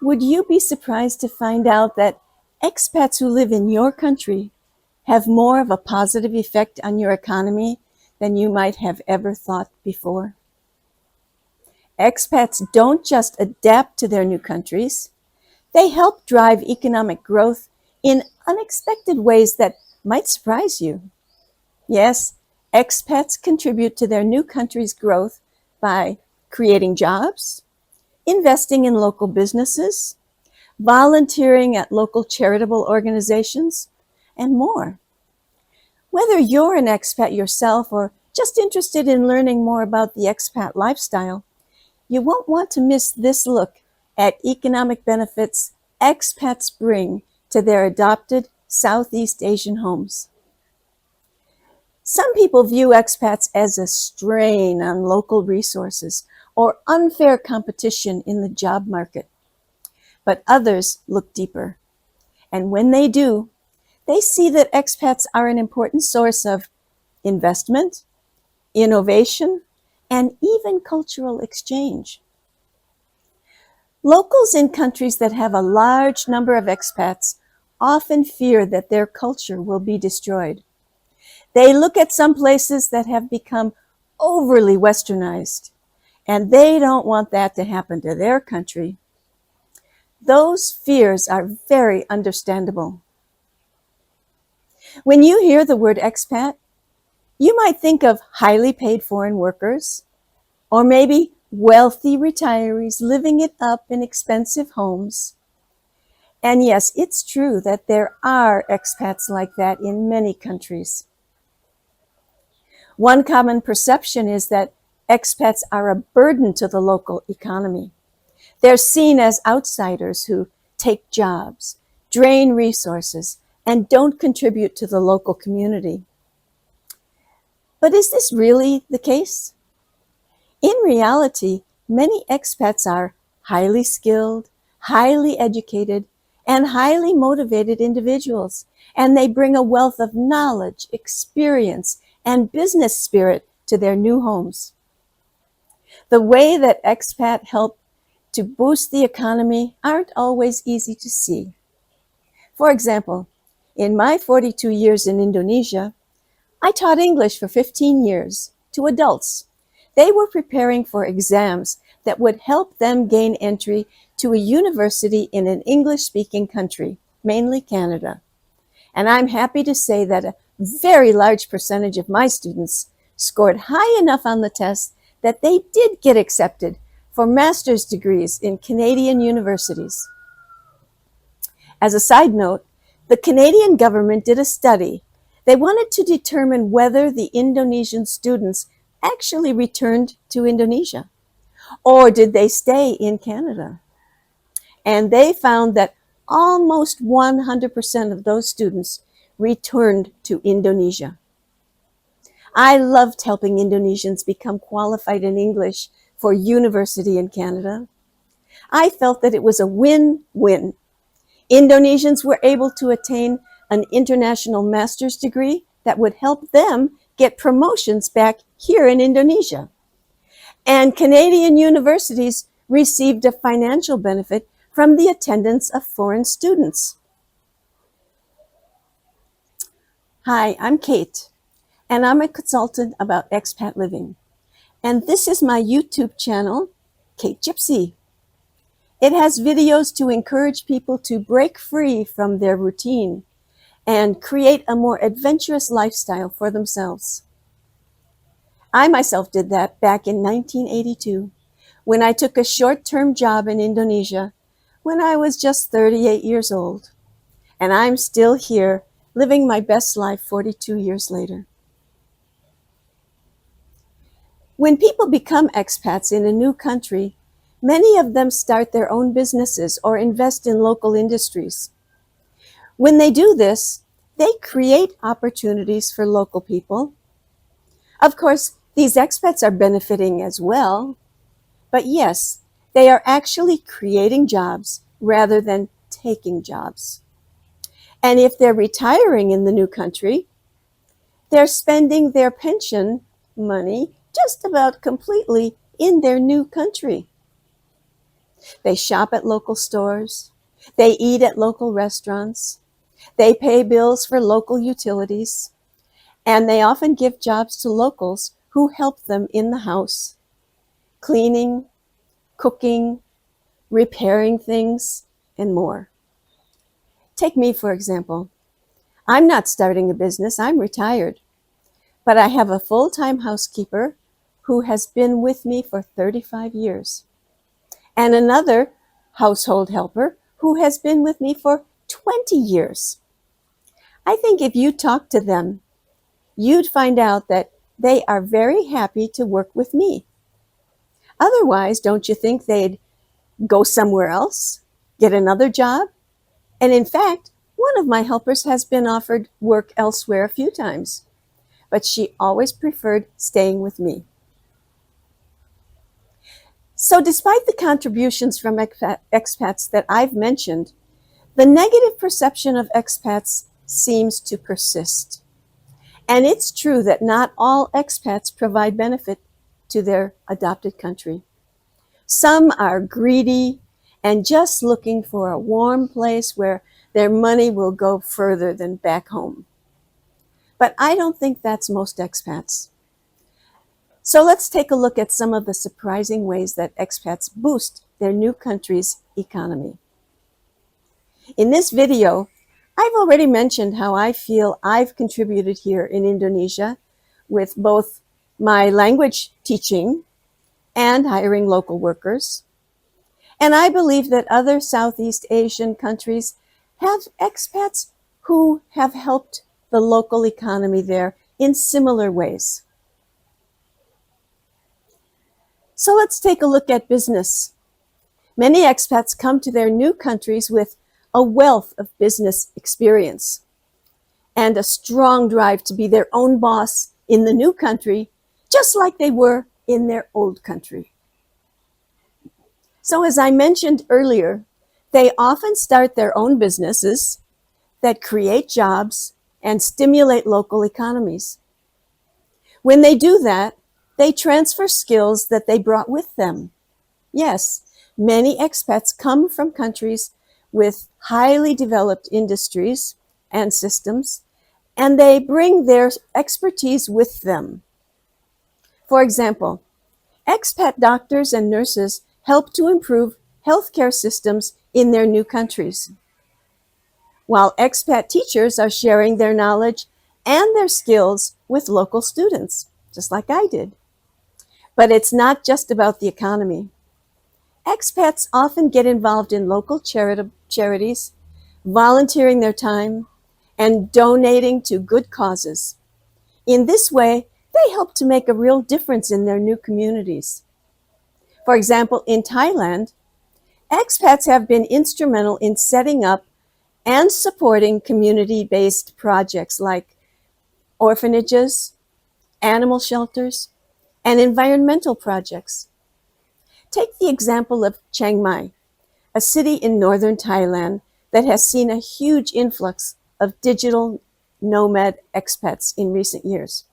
Would you be surprised to find out that expats who live in your country have more of a positive effect on your economy than you might have ever thought before? Expats don't just adapt to their new countries, they help drive economic growth in unexpected ways that might surprise you. Yes, expats contribute to their new country's growth by creating jobs, investing in local businesses, volunteering at local charitable organizations, and more. Whether you're an expat yourself or just interested in learning more about the expat lifestyle, you won't want to miss this look at economic benefits expats bring to their adopted Southeast Asian homes. Some people view expats as a strain on local resources or unfair competition in the job market, but others look deeper. And when they do, they see that expats are an important source of investment, innovation, and even cultural exchange. Locals in countries that have a large number of expats often fear that their culture will be destroyed. They look at some places that have become overly westernized, and they don't want that to happen to their country. Those fears are very understandable. When you hear the word expat, you might think of highly paid foreign workers, or maybe wealthy retirees living it up in expensive homes. And yes, it's true that there are expats like that in many countries. One common perception is that expats are a burden to the local economy. They're seen as outsiders who take jobs, drain resources, and don't contribute to the local community. But is this really the case? In reality, many expats are highly skilled, highly educated, and highly motivated individuals, and they bring a wealth of knowledge, experience, and business spirit to their new homes. The way that expat help to boost the economy aren't always easy to see. For example, in my 42 years in Indonesia, I taught English for 15 years to adults. They were preparing for exams that would help them gain entry to a university in an English-speaking country, mainly Canada. And I'm happy to say that a very large percentage of my students scored high enough on the test that they did get accepted for master's degrees in Canadian universities. As a side note, the Canadian government did a study. They wanted to determine whether the Indonesian students actually returned to Indonesia, or did they stay in Canada? And they found that almost 100% of those students returned to Indonesia. I loved helping Indonesians become qualified in English for university in Canada. I felt that it was a win-win. Indonesians were able to attain an international master's degree that would help them get promotions back here in Indonesia. And Canadian universities received a financial benefit from the attendance of foreign students. Hi, I'm Kate, and I'm a consultant about expat living. And this is my YouTube channel, KateGypsy. It has videos to encourage people to break free from their routine and create a more adventurous lifestyle for themselves. I myself did that back in 1982 when I took a short-term job in Indonesia when I was just 38 years old. And I'm still here living my best life 42 years later. When people become expats in a new country, many of them start their own businesses or invest in local industries. When they do this, they create opportunities for local people. Of course, these expats are benefiting as well. But yes, they are actually creating jobs rather than taking jobs. And if they're retiring in the new country, they're spending their pension money just about completely in their new country. They shop at local stores. They eat at local restaurants. They pay bills for local utilities. And they often give jobs to locals who help them in the house, cleaning, cooking, repairing things, and more. Take me, for example. I'm not starting a business. I'm retired. But I have a full-time housekeeper who has been with me for 35 years. And another household helper who has been with me for 20 years. I think if you talk to them, you'd find out that they are very happy to work with me. Otherwise, don't you think they'd go somewhere else, get another job? And in fact, one of my helpers has been offered work elsewhere a few times, but she always preferred staying with me. So despite the contributions from expats that I've mentioned, the negative perception of expats seems to persist. And it's true that not all expats provide benefit to their adopted country. Some are greedy and just looking for a warm place where their money will go further than back home. But I don't think that's most expats. So let's take a look at some of the surprising ways that expats boost their new country's economy. In this video, I've already mentioned how I feel I've contributed here in Indonesia with both my language teaching and hiring local workers. And I believe that other Southeast Asian countries have expats who have helped the local economy there in similar ways. So let's take a look at business. Many expats come to their new countries with a wealth of business experience and a strong drive to be their own boss in the new country, just like they were in their old country. So as I mentioned earlier, they often start their own businesses that create jobs and stimulate local economies. When they do that, they transfer skills that they brought with them. Yes, many expats come from countries with highly developed industries and systems, and they bring their expertise with them. For example, expat doctors and nurses help to improve healthcare systems in their new countries, while expat teachers are sharing their knowledge and their skills with local students, just like I did. But it's not just about the economy. Expats often get involved in local charities, volunteering their time, and donating to good causes. In this way, they help to make a real difference in their new communities. For example, in Thailand, expats have been instrumental in setting up and supporting community-based projects like orphanages, animal shelters, and environmental projects. Take the example of Chiang Mai, a city in northern Thailand that has seen a huge influx of digital nomad expats in recent years.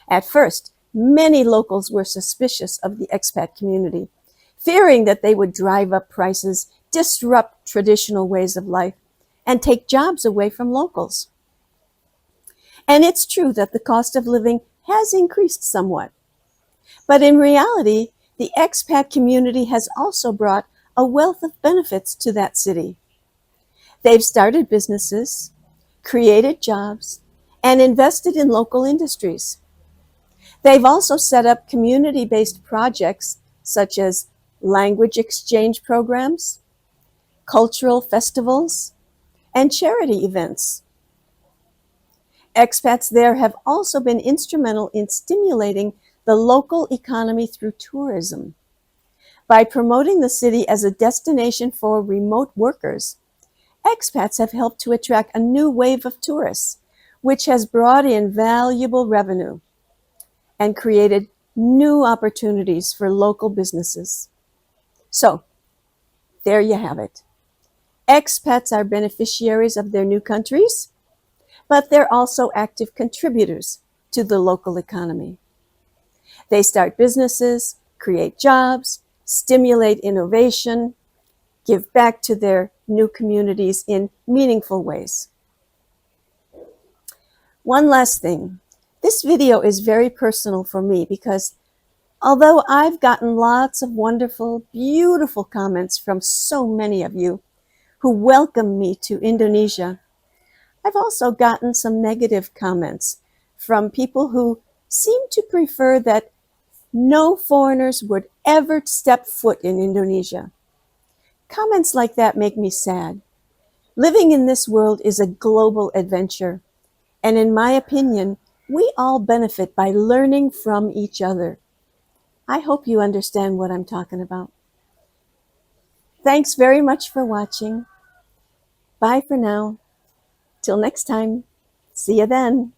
At first, many locals were suspicious of the expat community, fearing that they would drive up prices, disrupt traditional ways of life, and take jobs away from locals. And it's true that the cost of living has increased somewhat. But in reality, the expat community has also brought a wealth of benefits to that city. They've started businesses, created jobs, and invested in local industries. They've also set up community-based projects such as language exchange programs, cultural festivals, and charity events. Expats there have also been instrumental in stimulating the local economy through tourism. By promoting the city as a destination for remote workers, expats have helped to attract a new wave of tourists, which has brought in valuable revenue and created new opportunities for local businesses. So, there you have it. Expats are beneficiaries of their new countries, but they're also active contributors to the local economy. They start businesses, create jobs, stimulate innovation, give back to their new communities in meaningful ways. One last thing. This video is very personal for me because although I've gotten lots of wonderful, beautiful comments from so many of you who welcome me to Indonesia, I've also gotten some negative comments from people who seem to prefer that no foreigners would ever step foot in Indonesia. Comments like that make me sad. Living in this world is a global adventure, and in my opinion, we all benefit by learning from each other. I hope you understand what I'm talking about. Thanks very much for watching. Bye for now. Till next time. See you then.